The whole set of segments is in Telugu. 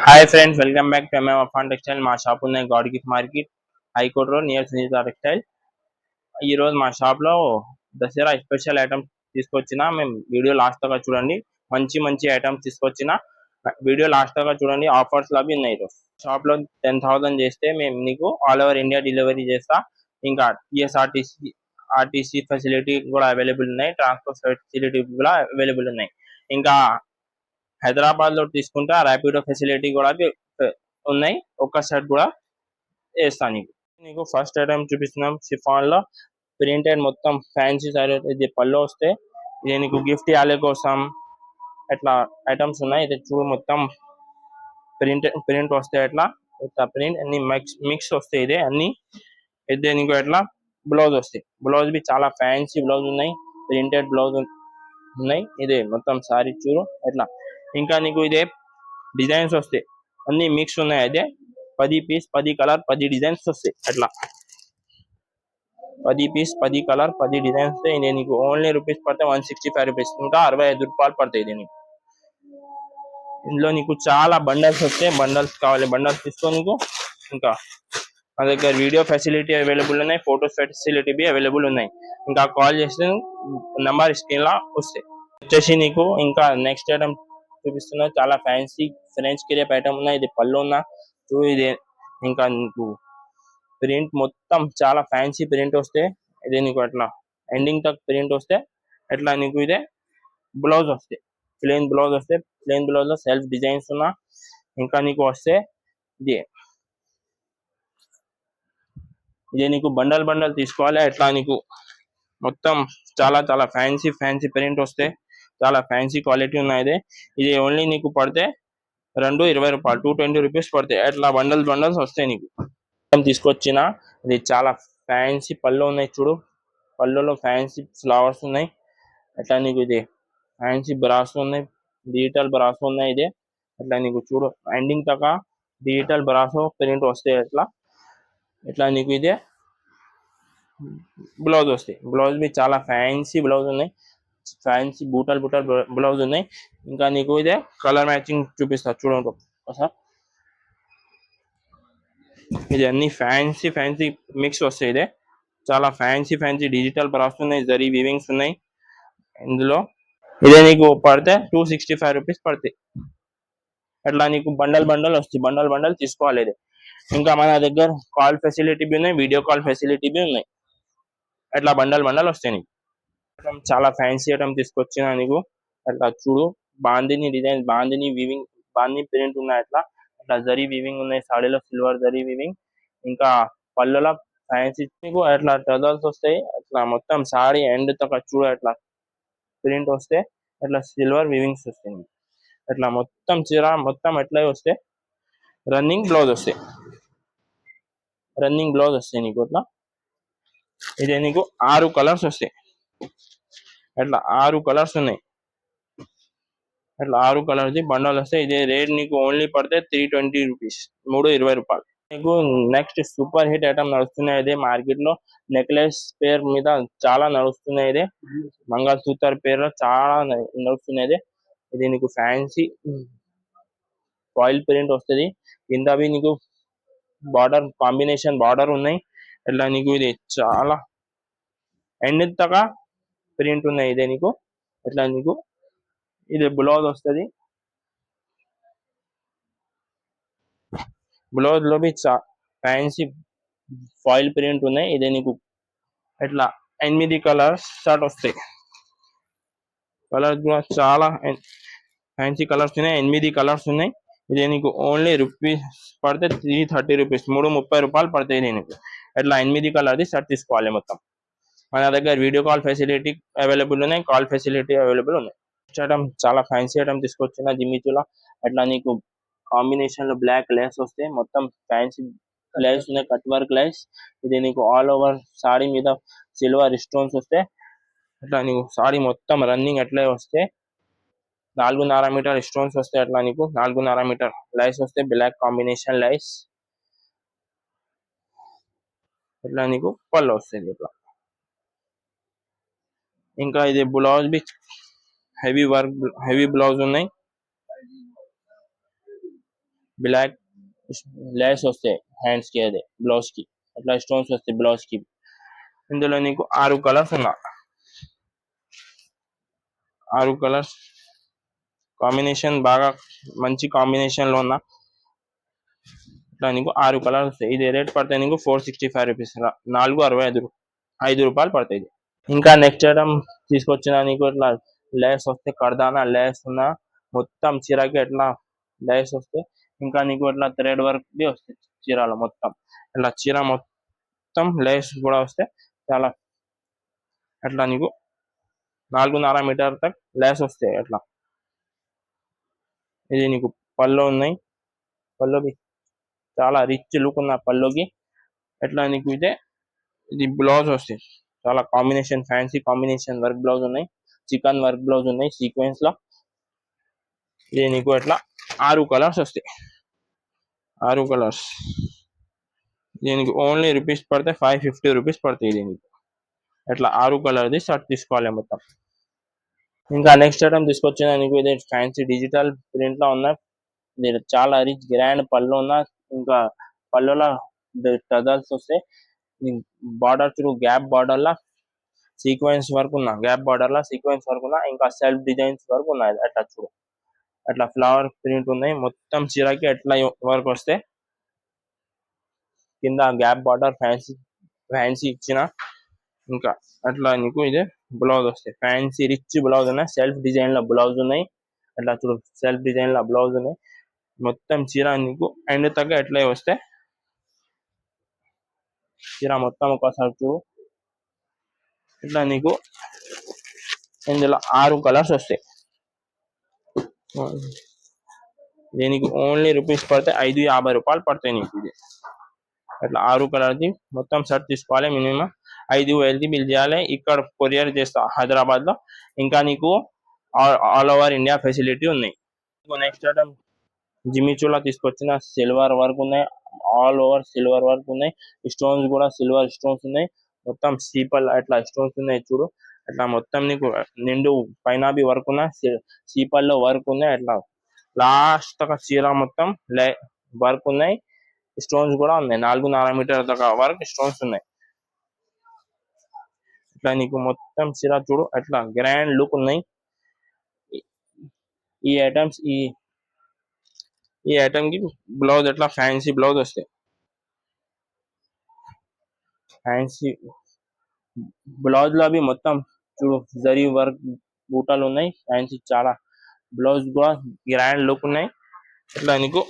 Hi friends, welcome back to MM Afan textile. మా షాప్ ఉన్నాయి God gift market, High Court road, near Sunitha textile. ఈ రోజు మా షాప్ లో దసరా స్పెషల్ ఐటమ్స్ తీసుకొచ్చిన. మేము వీడియో లాస్ట్ దాకా చూడండి. మంచి మంచి ఐటమ్స్ తీసుకొచ్చిన. వీడియో లాస్ట్ దాకా చూడండి. ఆఫర్స్ అవి ఉన్నాయి. ఈరోజు షాప్ లో 10,000 చేస్తే మేము నీకు ఆల్ ఓవర్ ఇండియా డెలివరీ చేస్తా. ఇంకా ఆర్టీసీ ఫెసిలిటీ కూడా అవైలబుల్ ఉన్నాయి. ట్రాన్స్పోర్ట్ ఫెసిలిటీ కూడా అవైలబుల్ ఉన్నాయి. ఇంకా హైదరాబాద్ లో తీసుకుంటే ర్యాపిడో ఫెసిలిటీ కూడా ఉన్నాయి. ఒక్క సెట్ కూడా వేస్తాను నీకు ఫస్ట్ ఐటమ్ చూపిస్తున్నాం. షిఫాన్ లో ప్రింటెడ్ మొత్తం ఫ్యాన్సీ సారీ. ఇది పళ్ళు వస్తే ఇది నీకు గిఫ్ట్ ఇవ్వాలి కోసం ఎట్లా ఐటమ్స్ ఉన్నాయి. ఇది చూడు, మొత్తం ప్రింట్ వస్తే ఎట్లా ప్రింట్ అన్ని మిక్స్ వస్తాయి. ఇదే అన్ని ఇదే నీకు ఎట్లా బ్లౌజ్ వస్తాయి. బ్లౌజ్ బి చాలా ఫ్యాన్సీ బ్లౌజ్ ఉన్నాయి. ప్రింటెడ్ బ్లౌజ్ ఉన్నాయి. ఇదే మొత్తం సారీ చూడు ఎట్లా. ఇంకా నీకు ఇదే డిజైన్స్ వస్తాయి. అన్ని మిక్స్ ఉన్నాయి. అదే 10 పీస్ 10 కలర్ 10 డిజైన్స్ వస్తాయి. అట్లా 10 పీస్ 10 కలర్ 10 డిజైన్స్ వస్తాయి. ఇది నీకు ఓన్లీ రూపీస్ పడితే 165 రూపీస్, ఇంకా 65 రూపాయలు పడతాయి. ఇది నీకు ఇందులో నీకు చాలా బండల్స్ వస్తాయి. బండల్స్ కావాలి బండల్స్ తీసుకో నీకు. ఇంకా మా దగ్గర వీడియో ఫెసిలిటీ అవైలబుల్ ఉన్నాయి. ఫోటోస్ ఫెసిలిటీ బి అవైలబుల్ ఉన్నాయి. ఇంకా కాల్ చేస్తే నంబర్ స్క్రీన్ లా వస్తాయి. వచ్చేసి నీకు ఇంకా నెక్స్ట్ ఐటమ్ చూపిస్తున్నా. చాలా ఫ్యాన్సీ ఫ్రెంచ్ క్రేప్ ఐటమ్ ఉన్నాయి. ఇది పళ్ళు ఉన్నా చూడు. ఇది ఇంకా నీకు ప్రింట్ మొత్తం చాలా ఫ్యాన్సీ ప్రింట్ వస్తే ఇది నీకు అట్లా ఎండింగ్ తక్ ప్రింట్ వస్తే అట్లా నీకు ఇదే బ్లౌజ్ వస్తే ప్లెయిన్ బ్లౌజ్ వస్తే ప్లెయిన్ బ్లౌజ్ లో సెల్ఫ్ డిజైన్స్ ఉన్నా. ఇంకా నీకు వస్తే ఇదే నీకు బండల్ బండల్ తీసుకోవాలి. అట్లా నీకు మొత్తం చాలా చాలా ఫ్యాన్సీ ఫ్యాన్సీ ప్రింట్ వస్తే చాలా ఫ్యాన్సీ క్వాలిటీ ఉన్నాయి. ఇది ఓన్లీ నీకు పడితే 20 రూపాయలు 220 రూపీస్ పడతాయి. అట్లా బండల్స్ వస్తాయి. నీకు తీసుకొచ్చిన ఇది చాలా ఫ్యాన్సీ పళ్ళు ఉన్నాయి. చూడు, పళ్ళులో ఫ్యాన్సీ ఫ్లవర్స్ ఉన్నాయి. అట్లా నీకు ఇది ఫ్యాన్సీ బ్రాస్ ఉన్నాయి. డిజిటల్ బ్రాస్ ఉన్నాయి. ఇదే అట్లా నీకు చూడు ఎండింగ్ దాకా డిజిటల్ బ్రాస్ ప్రింట్ వస్తాయి. ఇట్లా నీకు ఇదే బ్లౌజ్ వస్తాయి. బ్లౌజ్ మీ చాలా ఫ్యాన్సీ బ్లౌజ్ ఉన్నాయి. ఫ్యాన్సీ బూటల్ బ్లౌజ్ ఉన్నాయి. ఇంకా నీకు ఇదే కలర్ మ్యాచింగ్ చూపిస్తా చూడండి ఒకసారి. ఇది అన్ని ఫ్యాన్సీ ఫ్యాన్సీ మిక్స్ వస్తాయి. ఇదే చాలా ఫ్యాన్సీ ఫ్యాన్సీ డిజిటల్ బ్రాస్ ఉన్నాయి. జరీ వీవింగ్స్ ఉన్నాయి ఇందులో. ఇదే నీకు పడితే 265 రూపీస్ పడతాయి. అట్లా నీకు బండల్ వస్తాయి. బండల్ తీసుకోవాలి. ఇది ఇంకా మన దగ్గర కాల్ ఫెసిలిటీ బి ఉన్నాయి. వీడియో కాల్ ఫెసిలిటీ బి ఉన్నాయి. అట్లా బండల్ వస్తాయి. నీకు చాలా ఫ్యాన్సీ ఐటమ్ తీసుకొచ్చిన నీకు. అట్లా చూడు, bandhani design, bandhani weaving, bandhani print ఉన్నాయి. అట్లా జరీ వీవింగ్ ఉన్నాయి. సాడీలో సిల్వర్ జరీ వీవింగ్. ఇంకా పళ్ళుల ఫ్యాన్సీ నీకు అట్లా టజల్స్ వస్తాయి. అట్లా మొత్తం సారీ ఎండ్ తో చూడు అట్లా ప్రింట్ వస్తే అట్లా సిల్వర్ వీవింగ్స్ వస్తాయి. అట్లా మొత్తం చీర మొత్తం ఎట్లా వస్తే రన్నింగ్ బ్లౌజ్ వస్తాయి. నీకు అట్లా ఇదే నీకు 6 కలర్స్ వస్తాయి. అట్లా 6 కలర్స్ ఉన్నాయి. అట్లా 6 కలర్స్ బండల్ వస్తాయి. ఇదే రేట్ నీకు ఓన్లీ పడితే 320 రూపీస్, 320 రూపాయలు. నీకు నెక్స్ట్ సూపర్ హిట్ ఐటమ్ నడుస్తున్నాయి. ఇదే మార్కెట్ లో నెక్లెస్ పేర్ మీద చాలా నడుస్తున్నాయి. ఇదే మంగళసూత్ర పేరు చాలా నడుస్తున్నాయి. ఇది నీకు ఫ్యాన్సీ ఫాయిల్ ప్రింట్ వస్తుంది. కింద అవి నీకు బార్డర్ కాంబినేషన్ బార్డర్ ఉన్నాయి. అట్లా నీకు ఇది చాలా ఎండ్ దాకా ప్రింట్ ఉన్నాయి. ఇదే నీకు అట్లా నీకు ఇది బ్లౌజ్ వస్తుంది. బ్లౌజ్ లో బి ఫ్యాన్సీ ఫాయిల్ ప్రింట్ ఉన్నాయి. ఇదే నీకు ఇట్లా 8 కలర్స్ స్టార్ట్ వస్తాయి. కలర్స్ కూడా చాలా ఫ్యాన్సీ కలర్స్ ఉన్నాయి. 8 కలర్స్ ఉన్నాయి. ఇదే నీకు ఓన్లీ రూపీస్ పడితే 330 రూపీస్, 330 రూపాయలు పడతాయి. నీకు అట్లా 8 కలర్ది షర్ట్ తీసుకోవాలి. మొత్తం మన దగ్గర వీడియో కాల్ ఫెసిలిటీ అవైలబుల్ ఉన్నాయి. కాల్ ఫెసిలిటీ అవైలబుల్ ఉన్నాయి. ఐటమ్ చాలా ఫ్యాన్సీ ఐటమ్ తీసుకొచ్చిన జిమ్మిచూలో. అట్లా నీకు కాంబినేషన్ లో బ్లాక్ లేస్ వస్తే మొత్తం ఫ్యాన్సీ లేస్ ఉన్నాయి. Cut work lace. ఇది నీకు ఆల్ ఓవర్ సాడీ మీద సిల్వర్ స్టోన్స్ వస్తే అట్లా నీకు సాడీ మొత్తం రన్నింగ్ అట్లే వస్తే 4.5 మీటర్ స్టోన్స్ వస్తే అట్లా నీకు 4.5 మీటర్ లైస్ వస్తే బ్లాక్ కాంబినేషన్ లైస్. ఇట్లా నీకు పళ్ళు వస్తుంది. ఇట్లా ఇంకా ఇది బ్లౌజ్ బి హెవీ వర్క్ హెవీ బ్లౌజ్ ఉన్నాయి. బ్లాక్ లేస్ వస్తాయి హ్యాండ్స్ కి, అదే బ్లౌజ్ కి అట్లా స్టోన్స్ వస్తాయి బ్లౌజ్ కి. ఇందులో నీకు 6 కలర్స్ ఉన్నా, 6 కలర్స్ కాంబినేషన్ బాగా మంచి కాంబినేషన్ లో ఉన్న ఇట్లా నీకు 6 కలర్స్ వస్తాయి. ఇది రేట్ పడతాయి నీకు 465 రూపీస్, 465 రూపాయలు పడతాయి ఇది. ఇంకా నెక్స్ట్ ఐటమ్ తీసుకొచ్చిన నీకు ఇట్లా లేస్ వస్తే కర్దానా లేస్ ఉన్న మొత్తం చీరకి ఎట్లా లేస్ వస్తే, ఇంకా నీకు ఇట్లా థ్రెడ్ వర్క్ ది వస్తాయి చీరలో మొత్తం. ఇట్లా చీర మొత్తం లేస్ కూడా వస్తే చాలా అట్లా నీకు 4.5 మీటర్ తక్ లేస్ వస్తాయి అట్లా. ఇది నీకు పళ్ళు ఉన్నాయి, పళ్ళుకి చాలా రిచ్ లుక్ ఉన్న పళ్ళుకి ఎట్లా నీకు ఇదే ఇది బ్లౌజ్ వస్తాయి. చాలా combination fancy combination work blouse ఉన్నాయి, చికెన్ వర్క్ బ్లౌజ్ ఉన్నాయి సీక్వెన్స్ లో. ఇది నీకు అట్లా 6 కలర్స్ వస్తాయి, 6 కలర్స్. దీనికి ఓన్లీ రూపీస్ పడితే 550 రూపీస్ పడతాయి దీనికి. అట్లా 6 కలర్ది షర్ట్ తీసుకోవాలి మొత్తం. ఇంకా నెక్స్ట్ ఐటమ్ తీసుకొచ్చిన నీకు ఇది ఫ్యాన్సీ డిజిటల్ ప్రింట్ లో ఉన్న, ఇది చాలా రిచ్ గ్రాండ్ పళ్ళు ఉన్న, ఇంకా పళ్ళులో టజల్స్ వస్తే బార్డర్ త్రూ గ్యాప్ బార్డర్ లా సీక్వెన్స్ వర్క్ ఉన్నా, గ్యాప్ బార్డర్ లా సీక్వెన్స్ వర్క్ ఉన్నా, ఇంకా సెల్ఫ్ డిజైన్స్ వర్క్ ఉన్నాయి అట్లా చూడు. అట్లా ఫ్లవర్ ప్రింట్ ఉన్నాయి మొత్తం చీరకి అట్లా వర్క్ వస్తే కింద గ్యాప్ బార్డర్ ఫ్యాన్సీ ఇచ్చిన. ఇంకా అట్లా నీకు ఇదే బ్లౌజ్ వస్తాయి ఫ్యాన్సీ రిచ్ బ్లౌజ్ ఉన్నాయి, సెల్ఫ్ డిజైన్ లో బ్లౌజ్ ఉన్నాయి. అట్లా చూడు సెల్ఫ్ డిజైన్ లో బ్లౌజ్ ఉన్నాయి మొత్తం చీర నీకు ఎండ్ తగ్గ ఎట్లా వస్తే చీర మొత్తం ఒకసారి చూడు. ఇట్లా నీకు ఇందులో 6 కలర్స్ వస్తాయి. దీనికి ఓన్లీ రూపీస్ పడితే 550 రూపాయలు పడతాయి నీకు ఇది. అట్లా 6 కలర్ది మొత్తం షర్ట్ తీసుకోవాలి, మినిమం 5,000 బిల్ చేయాలి. ఇక్కడ కొరియర్ చేస్తా హైదరాబాద్ లో. ఇంకా నీకు ఆల్ ఓవర్ ఇండియా ఫెసిలిటీ ఉన్నాయి. నెక్స్ట్ ఐటమ్ జిమిచూలా తీసుకొచ్చిన సిల్వర్ వర్క్ ఉన్నాయి, ఆల్ ఓవర్ సిల్వర్ వర్క్ ఉన్నాయి, స్టోన్స్ కూడా సిల్వర్ స్టోన్స్ ఉన్నాయి, మొత్తం సీపల్ అట్లా స్టోన్స్ ఉన్నాయి చూడు. అట్లా మొత్తం నీకు నిండు పైన బి వర్క్ ఉన్నాయి, సీపల్లో వర్క్ ఉన్నాయి. అట్లా లాస్ట్ దాకా చీర మొత్తం వర్క్ ఉన్నాయి, స్టోన్స్ కూడా ఉన్నాయి, 4.5 మీటర్ దాకా వర్క్ స్టోన్స్ ఉన్నాయి. ఇట్లా నీకు మొత్తం చీర చూడు అట్లా గ్రాండ్ లుక్ ఉన్నాయి. ఈ ఐటమ్స్ ఈ ఐటమ్ కి బ్లౌజ్ ఎట్లా ఫ్యాన్సీ బ్లౌజ్ వస్తాయి, ఫ్యాన్సీ బ్లౌజ్ లో మొత్తం చూడు జరీ వర్క్ బూటాలు ఉన్నాయి ఫ్యాన్సీ చాలా. బ్లౌజ్ కూడా గ్రాండ్ లుక్ ఉన్నాయి. ఇట్లా నీకు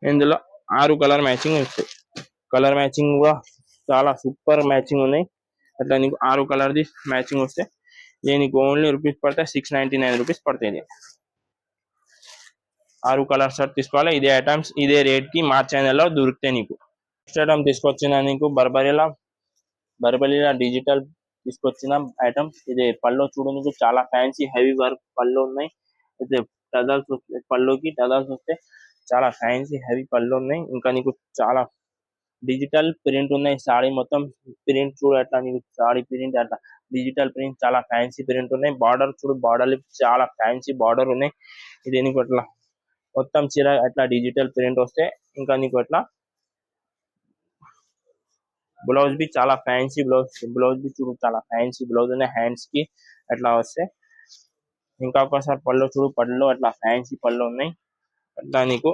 ఇందులో 6 కలర్ మ్యాచింగ్ వస్తాయి, కలర్ మ్యాచింగ్ కూడా చాలా సూపర్ మ్యాచింగ్ ఉన్నాయి. అట్లా నీకు 6 కలర్ది మ్యాచింగ్ వస్తే దీనికి ఓన్లీ రూపీస్ పడితే 699 రూపీస్ పడతాయి. 6 కలర్ షర్ట్ తీసుకోవాలి. ఇదే ఐటమ్స్ ఇదే రేట్ కి మా ఛానల్లో దొరుకుతాయి నీకు. నెక్స్ట్ ఐటమ్ తీసుకొచ్చిన నీకు బర్బరీలా డిజిటల్ తీసుకొచ్చిన ఐటమ్. ఇది పళ్ళు చూడు నీకు చాలా ఫ్యాన్సీ హెవీ వర్క్ పళ్ళు ఉన్నాయి. అయితే టజల్స్ వస్తాయి పళ్ళుకి, టజల్స్ వస్తే చాలా ఫ్యాన్సీ హెవీ పళ్ళు ఉన్నాయి. ఇంకా నీకు చాలా డిజిటల్ ప్రింట్ ఉన్నాయి, సాడీ మొత్తం ప్రింట్ చూడు అట్లా నీకు సాడీ ప్రింట్ అట్లా డిజిటల్ ప్రింట్ చాలా ఫ్యాన్సీ ప్రింట్ ఉన్నాయి. బార్డర్ చూడు బార్డర్ చాలా ఫ్యాన్సీ బార్డర్ ఉన్నాయి. ఇది నీకు అట్లా మొత్తం చీర అట్లా డిజిటల్ ప్రింట్ వస్తే, ఇంకా నీకు అట్లా బ్లౌజ్ బి చాలా ఫ్యాన్సీ బ్లౌజ్ బి చూడు చాలా ఫ్యాన్సీ బ్లౌజ్ ఉన్నాయి హ్యాండ్స్ కి అట్లా వస్తే. ఇంకా ఒకసారి పళ్ళు చూడు, పళ్ళు అట్లా ఫ్యాన్సీ పళ్ళు ఉన్నాయి. అట్లా నీకు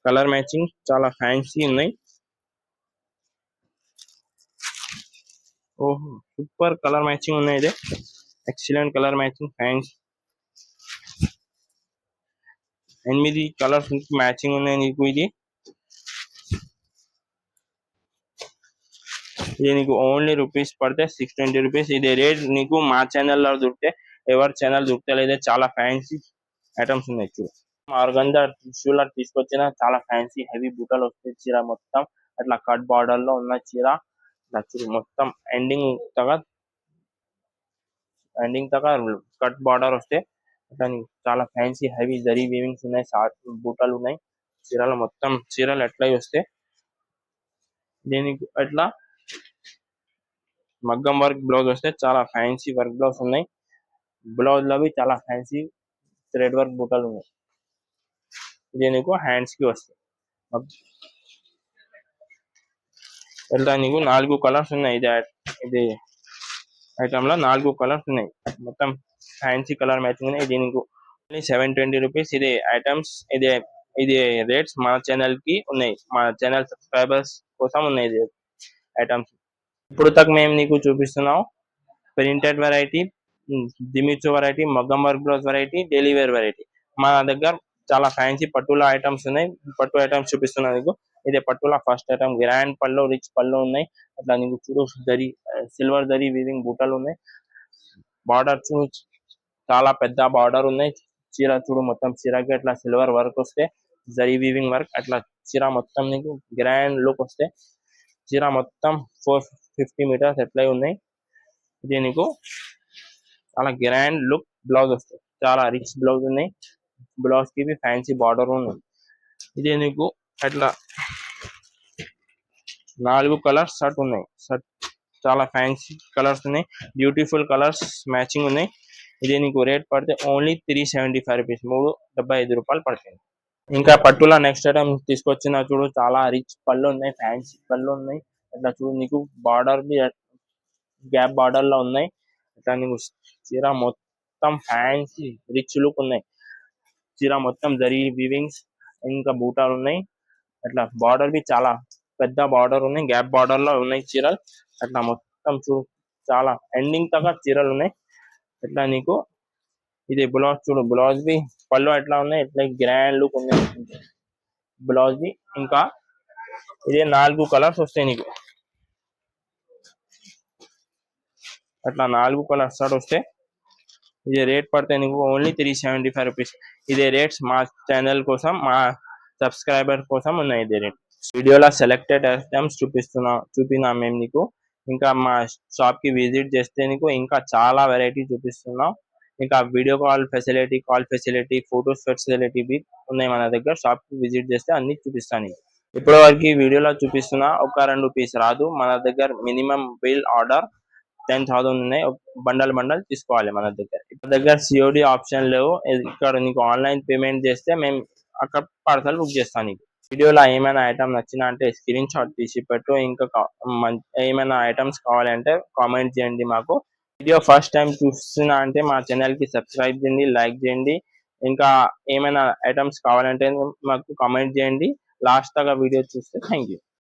కలర్ మ్యాచింగ్ చాలా ఫ్యాన్సీ ఉన్నాయి. ఓహో సూపర్ కలర్ మ్యాచింగ్ ఉన్నాయి, ఇది excellent colour matching fancy 8 colours matching ఉన్నాయి నీకు. ఇది నీకు ఓన్లీ రూపీస్ పడితే 620 రూపీస్. ఇదే రేట్ నీకు మా ఛానల్లో దొరికితే ఎవరి ఛానల్ దొరికితే లేదా చాలా ఫ్యాన్సీ ఐటమ్స్ ఉన్నాయి చూడు. ఆర్గంజా టిష్యూలో తీసుకొచ్చిన చాలా ఫ్యాన్సీ హెవీ బూటలు వస్తాయి చీర మొత్తం అట్లా కట్ బార్డర్ లో ఉన్న చీర చూడు మొత్తం ఎండింగ్ దాకా కట్ బార్డర్ వస్తే అట్లా చాలా ఫ్యాన్సీ హెవీ జరీ వీవింగ్స్ ఉన్నాయి, బూటలు ఉన్నాయి చీరలు మొత్తం. చీరలు ఎట్లా వస్తే దీనికి అట్లా మగ్గం వర్క్ బ్లౌజ్ వస్తే చాలా ఫ్యాన్సీ వర్క్ బ్లౌజ్ ఉన్నాయి. బ్లౌజ్ లో చాలా ఫ్యాన్సీ థ్రెడ్ వర్క్ బూటాలు ఉన్నాయి. ఇది నీకు హ్యాండ్స్ కి వస్తాయి. ఇట్లా నీకు 4 కలర్స్ ఉన్నాయి. ఇది ఐటమ్ లో 4 కలర్స్ ఉన్నాయి. మొత్తం ఫ్యాన్సీ కలర్ మ్యాచింగ్ ఉన్నాయి. ఇది నీకు 720 రూపీస్. ఇది ఐటమ్స్ ఇది రేట్స్ మన ఛానల్ కి ఉన్నాయి. మన ఛానల్ సబ్స్క్రైబర్స్ కోసం ఉన్నాయి ఇది ఐటమ్స్. ఇప్పుడు తక్కువ మేము నీకు చూపిస్తున్నాం ప్రింటెడ్ వెరైటీ, దిమిచో వెరైటీ, మగ్గం work blouse variety, daily wear variety. మన దగ్గర చాలా ఫ్యాన్సీ పట్టుల ఐటమ్స్ ఉన్నాయి. పట్టు ఐటమ్స్ చూపిస్తున్నాను నీకు. ఇదే పట్టుల ఫస్ట్ ఐటమ్ గ్రాండ్ పళ్ళు, రిచ్ పళ్ళు ఉన్నాయి. అట్లా నీకు చూడు జరీ సిల్వర్ జరీ వీవింగ్ బూటలు ఉన్నాయి. బార్డర్ చూడు చాలా పెద్ద బార్డర్ ఉన్నాయి. చీర చూడు మొత్తం చీరకి అట్లా సిల్వర్ వర్క్ వస్తే జరీ వీవింగ్ వర్క్ అట్లా చీర మొత్తం నీకు గ్రాండ్ లుక్ వస్తే చీర మొత్తం 450 మీటర్స్ ఎట్లా ఉన్నాయి. ఇది నీకు చాలా గ్రాండ్ లుక్ బ్లౌజ్ వస్తుంది. చాలా రిచ్ బ్లౌజ్ ఉన్నాయి. బ్లౌజ్ కి ఫ్యాన్సీ బార్డర్ ఉంది. ఇది నీకు అట్లా 4 కలర్స్ షర్ట్ ఉన్నాయి. షర్ట్ చాలా ఫ్యాన్సీ కలర్స్ ఉన్నాయి. బ్యూటిఫుల్ కలర్స్ మ్యాచింగ్ ఉన్నాయి. ఇది నీకు రేట్ పడితే ఓన్లీ 375 రూపీస్, 375 రూపాయలు పడుతుంది. ఇంకా పట్టుల నెక్స్ట్ ఐటమ్ తీసుకొచ్చిన చూడు చాలా రిచ్ పళ్ళు ఉన్నాయి. ఫ్యాన్సీ పళ్ళు ఉన్నాయి. అట్లా చూడు నీకు బార్డర్ గ్యాప్ బార్డర్ లో ఉన్నాయి. అట్లా నీకు చీర మొత్తం ఫ్యాన్సీ రిచ్ లుక్ ఉన్నాయి. చీర మొత్తం జరీ వీవింగ్స్ ఇంకా బూటాలు ఉన్నాయి. అట్లా బార్డర్ చాలా పెద్ద బార్డర్ ఉన్నాయి. గ్యాప్ బార్డర్ లో ఉన్నాయి చీరలు. అట్లా మొత్తం చాలా ఎండింగ్ దాకా చీరలు ఉన్నాయి. అట్లా నీకు ఇది బ్లౌజ్ చూడు, బ్లౌజ్ పళ్ళు ఎట్లా ఉన్నాయి, ఎట్లా గ్రాండ్ లుక్ ఉన్నాయి బ్లౌజ్. ఇంకా ఇదే 4 కలర్స్ వస్తాయి నీకు. అట్లా 4 కలర్స్ షర్ట్ వస్తే ఇది రేట్ పడితే నీకు ఓన్లీ 375 రూపీస్. ఇదే రేట్స్ మా ఛానల్ కోసం, మా సబ్స్క్రైబర్ కోసం ఉన్నాయి. ఇదే రేట్. వీడియోలో సెలెక్టెడ్ ఐటమ్స్ చూపినా మేము నీకు. ఇంకా మా షాప్ కి విజిట్ చేస్తే నీకు ఇంకా చాలా వెరైటీ చూపిస్తున్నాం. ఇంకా video call facility, photos facility ఉన్నాయి మన దగ్గర. షాప్ కి విజిట్ చేస్తే అన్ని చూపిస్తాను. ఇప్పటి వరకు వీడియోలో చూపిస్తున్నా 1-2 పీస్ రాదు. మన దగ్గర మినిమం బిల్ ఆర్డర్ 10,000 ఉన్నాయి. బండల్ తీసుకోవాలి మన దగ్గర సిఓడి ఆప్షన్ లేవు. ఇక్కడ నీకు ఆన్లైన్ పేమెంట్ చేస్తే మేము అక్కడ పార్సల్ బుక్ చేస్తాను నీకు. వీడియోలో ఏమైనా ఐటమ్ నచ్చినా అంటే స్క్రీన్ షాట్ తీసి పెట్టు. ఇంకా ఏమైనా ఐటమ్స్ కావాలంటే కామెంట్ చేయండి మాకు. వీడియో ఫస్ట్ టైం చూస్తున్నా అంటే మా ఛానల్ కి సబ్స్క్రైబ్ చేయండి, లైక్ చేయండి. ఇంకా ఏమైనా ఐటమ్స్ కావాలంటే మాకు కామెంట్ చేయండి. లాస్ట్ దాకా వీడియో చూస్తే థ్యాంక్ యూ.